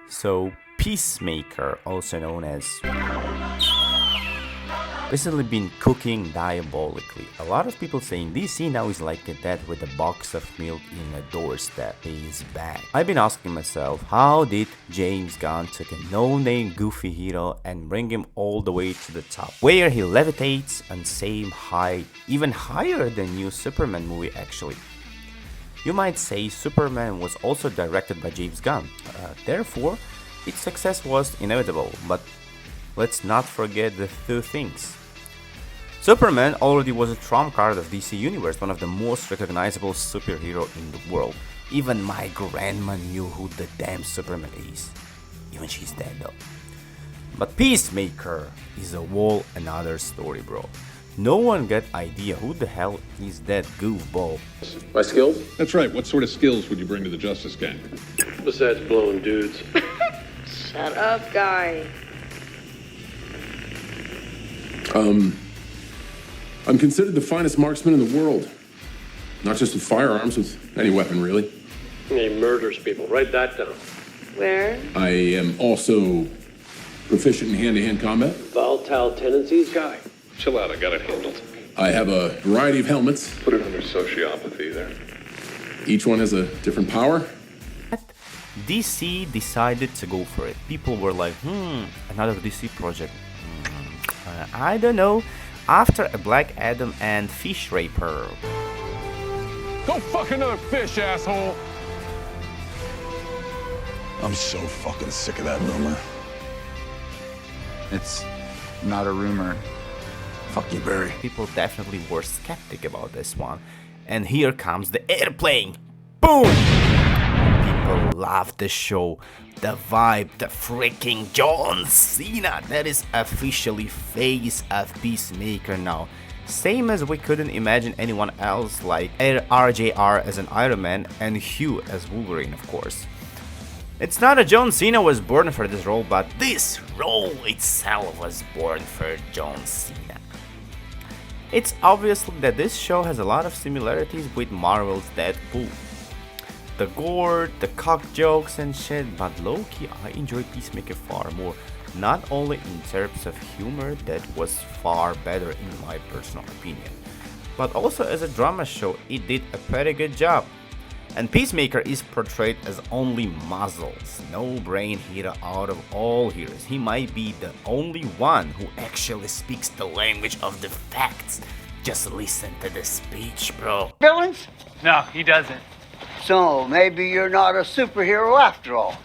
So, Peacemaker, also known as, recently been cooking diabolically. A lot of people saying DC now is like a dad with a box of milk in a doorstep. He's back. I've been asking myself, how did James Gunn take a no-name goofy hero and bring him all the way to the top, where he levitates on same height, even higher than new Superman movie actually. You might say Superman was also directed by James Gunn, therefore its success was inevitable, but let's not forget the two things. Superman already was a trump card of DC Universe, one of the most recognizable superhero in the world. Even my grandma knew who the damn Superman is. Even she's dead though. But Peacemaker is a whole another story, bro. No one got idea who the hell is that goofball. My skills? That's right. What sort of skills would you bring to the Justice Gang? Besides blowing dudes. Shut up, guy. I'm considered the finest marksman in the world. Not just with firearms, with any weapon, really. He murders people. Write that down. Where? I am also proficient in hand-to-hand combat. Volatile tendencies? Guy, chill out. I got it handled. I have a variety of helmets. Put it under sociopathy there. Each one has a different power. DC decided to go for it. People were like, another DC project. I don't know. After a Black Adam and Fish Raper. Go fuck another fish, asshole! I'm so fucking sick of that rumor. It's not a rumor. Fuck you, Barry. People definitely were skeptic about this one. And here comes the airplane. Boom! People love the show. The vibe, the freaking John Cena that is officially face of Peacemaker now. Same as we couldn't imagine anyone else like RJR as an Iron Man and Hugh as Wolverine, of course. It's not that John Cena was born for this role, but this role itself was born for John Cena. It's obvious that this show has a lot of similarities with Marvel's Deadpool. The gore, the cock jokes and shit, but low-key I enjoy Peacemaker far more. Not only in terms of humor, that was far better in my personal opinion, but also as a drama show, it did a pretty good job. And Peacemaker is portrayed as only muscles, no brain hero out of all heroes. He might be the only one who actually speaks the language of the facts. Just listen to the speech, bro. Villains? No, he doesn't. So maybe you're not a superhero after all.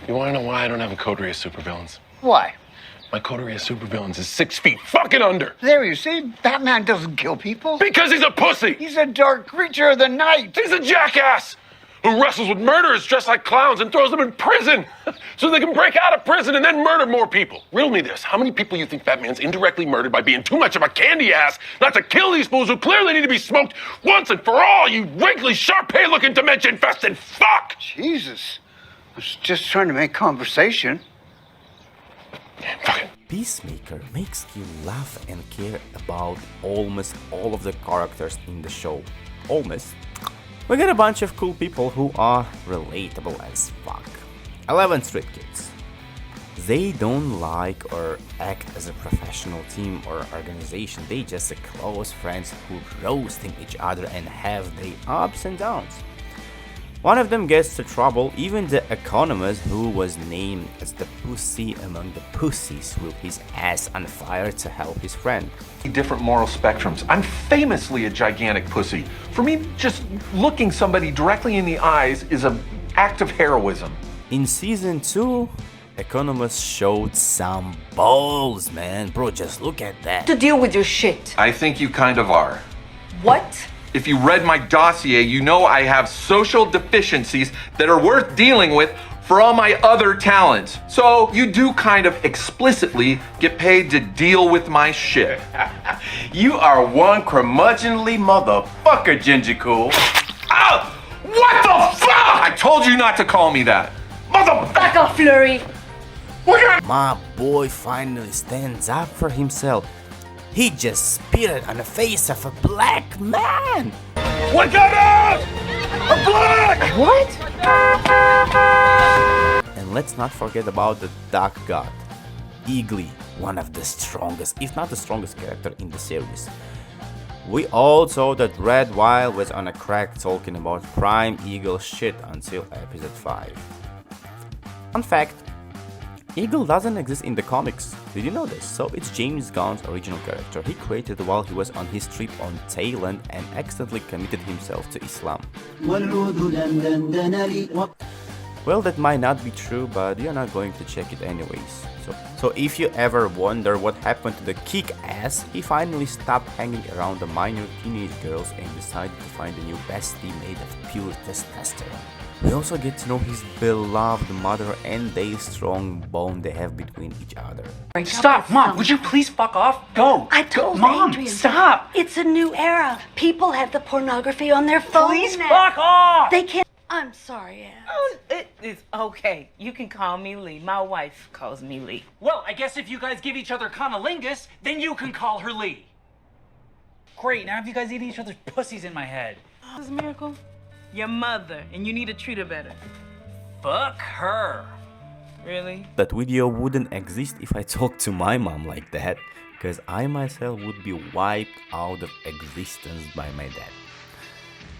You wanna know why I don't have a coterie of supervillains? Why? My coterie of supervillains is 6 feet fucking under. There, you see, Batman doesn't kill people. Because he's a pussy! He's a dark creature of the night. He's a jackass! Who wrestles with murderers dressed like clowns and throws them in prison so they can break out of prison and then murder more people. Riddle me this. How many people you think Batman's indirectly murdered by being too much of a candy ass not to kill these fools who clearly need to be smoked once and for all, you wrinkly, Shar-Pei-looking dementia-infested fuck! Jesus. I was just trying to make conversation. Fuck it. Peacemaker makes you laugh and care about almost all of the characters in the show. Almost. We get a bunch of cool people who are relatable as fuck. 11 Street Kids. They don't like or act as a professional team or organization. They just are close friends who roasting each other and have their ups and downs. One of them gets to trouble, even the economist who was named as the pussy among the pussies with his ass on fire to help his friend. Different moral spectrums. I'm famously a gigantic pussy. For me, just looking somebody directly in the eyes is an act of heroism. In season 2, economist showed some balls, man. Bro, just look at that. To deal with your shit. I think you kind of are. What? If you read my dossier, you know I have social deficiencies that are worth dealing with for all my other talents. So you do kind of explicitly get paid to deal with my shit. You are one curmudgeonly motherfucker, Ginger Cool. Oh, what the fuck? I told you not to call me that. Motherfucker! Back off, Flurry. My boy finally stands up for himself. He just spit it on the face of a black man. What got out? A black! What? And let's not forget about the Duck God, Eagly, one of the strongest, if not the strongest character in the series. We all saw that Red Wild was on a crack talking about Prime Eagle shit until episode 5. Fun fact, Eagle doesn't exist in the comics. Did you know this? So it's James Gunn's original character. He created while he was on his trip on Thailand and accidentally committed himself to Islam. Well, that might not be true, but you're not going to check it anyways. So if you ever wonder what happened to the kick-ass, he finally stopped hanging around the minor teenage girls and decided to find a new bestie made of pure testosterone. We also get to know his beloved mother and the strong bond they have between each other. Stop, Mom, would you please fuck off? Go! I told Mom, Adrian. stop! It's a new era. People have the pornography on their phones Please now. fuck off! They can't. I'm sorry, Anne. Oh, it's okay. You can call me Lee. My wife calls me Lee. Well, I guess if you guys give each other cunnilingus, then you can call her Lee. Great, now have you guys eating each other's pussies in my head? This is a miracle. Your mother, and you need to treat her better. Fuck her. Really? That video wouldn't exist if I talked to my mom like that, because I myself would be wiped out of existence by my dad.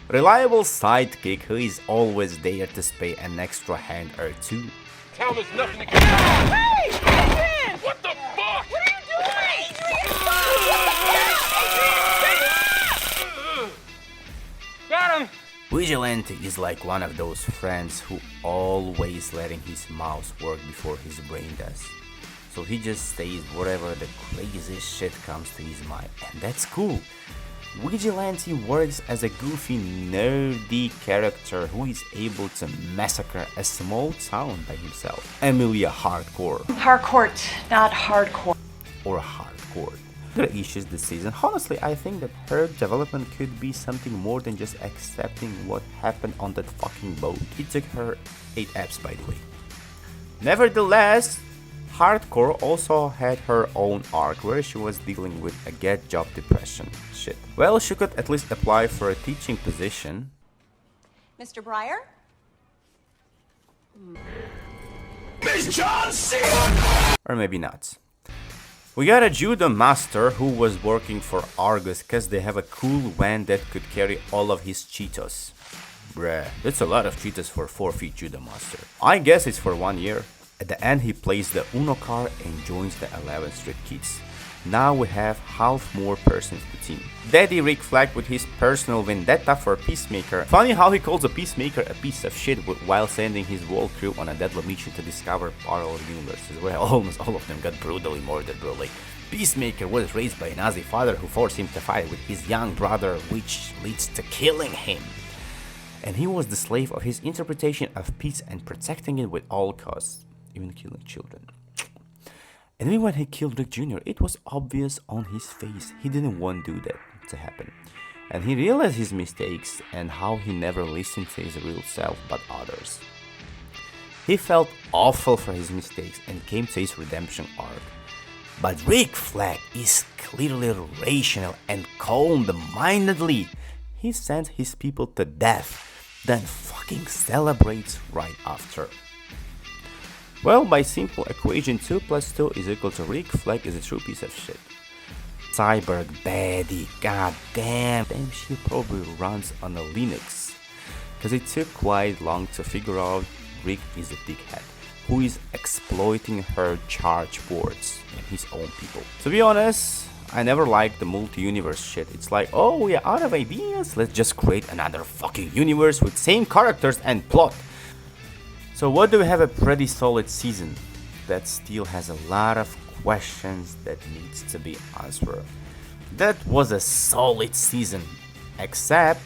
Reliable sidekick who is always there to spare an extra hand or two. Tell him there's nothing to get. Hey! Adrian! What the fuck? What are you doing? Adrian! Got him! Vigilante is like one of those friends who always letting his mouth work before his brain does. So he just says whatever the craziest shit comes to his mind, and that's cool. Vigilante works as a goofy, nerdy character who is able to massacre a small town by himself. Emilia Hardcore. Harcourt, not hardcore. Or Hardcore. There are issues this season. Honestly, I think that her development could be something more than just accepting what happened on that fucking boat. It took her 8 eps, by the way. Nevertheless, Hardcore also had her own arc where she was dealing with a get job depression shit. Well, she could at least apply for a teaching position. Mr. Breyer? Miss Johnson! Or maybe not. We got a judo master who was working for Argus cause they have a cool van that could carry all of his Cheetos. Bruh, that's a lot of Cheetos for 4 feet judo master. I guess it's for 1 year. At the end he plays the Uno card and joins the 11th Street Kids. Now we have half more persons to the team. Daddy Rick Flag with his personal vendetta for Peacemaker. Funny how he calls a Peacemaker a piece of shit while sending his whole crew on a deadly mission to discover parallel universes where almost all of them got brutally murdered, bro. Like, Peacemaker was raised by a Nazi father who forced him to fight with his young brother, which leads to killing him. And he was the slave of his interpretation of peace and protecting it with all costs, even killing children. And then when he killed Rick Jr., it was obvious on his face. He didn't want to do that to happen. And he realized his mistakes and how he never listened to his real self but others. He felt awful for his mistakes and came to his redemption arc. But Rick Flag is clearly rational and calm-mindedly. He sends his people to death, then fucking celebrates right after. Well, by simple equation, 2 + 2 is equal to Rick Flag is a true piece of shit. Cyborg baddie, goddamn, she probably runs on a Linux. Cause it took quite long to figure out Rick is a dickhead, who is exploiting her charge boards and his own people. To be honest, I never liked the multi-universe shit. It's like, oh, we are out of ideas, let's just create another fucking universe with same characters and plot. So what do we have a pretty solid season that still has a lot of questions that needs to be answered. That was a solid season, except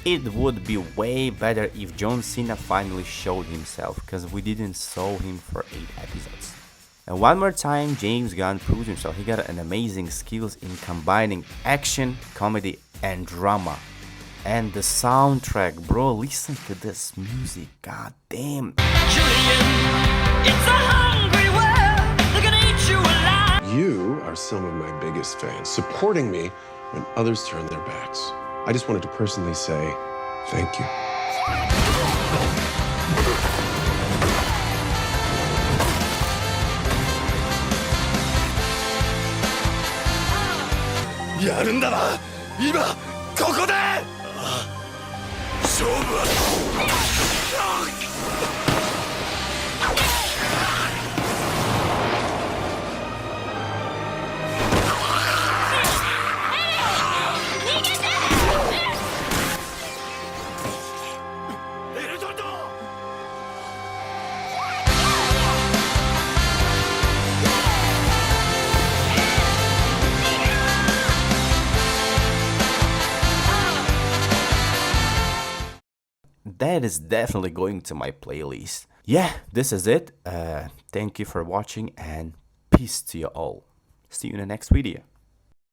it would be way better if John Cena finally showed himself, because we didn't saw him for 8 episodes. And one more time, James Gunn proved himself. He got an amazing skills in combining action, comedy and drama. And the soundtrack, bro, listen to this music, god damn. Julian, it's a hungry world, they're gonna eat you alive. You are some of my biggest fans, supporting me when others turn their backs. I just wanted to personally say thank you. That is definitely going to my playlist. Yeah, this is it. Thank you for watching and peace to you all. See you in the next video.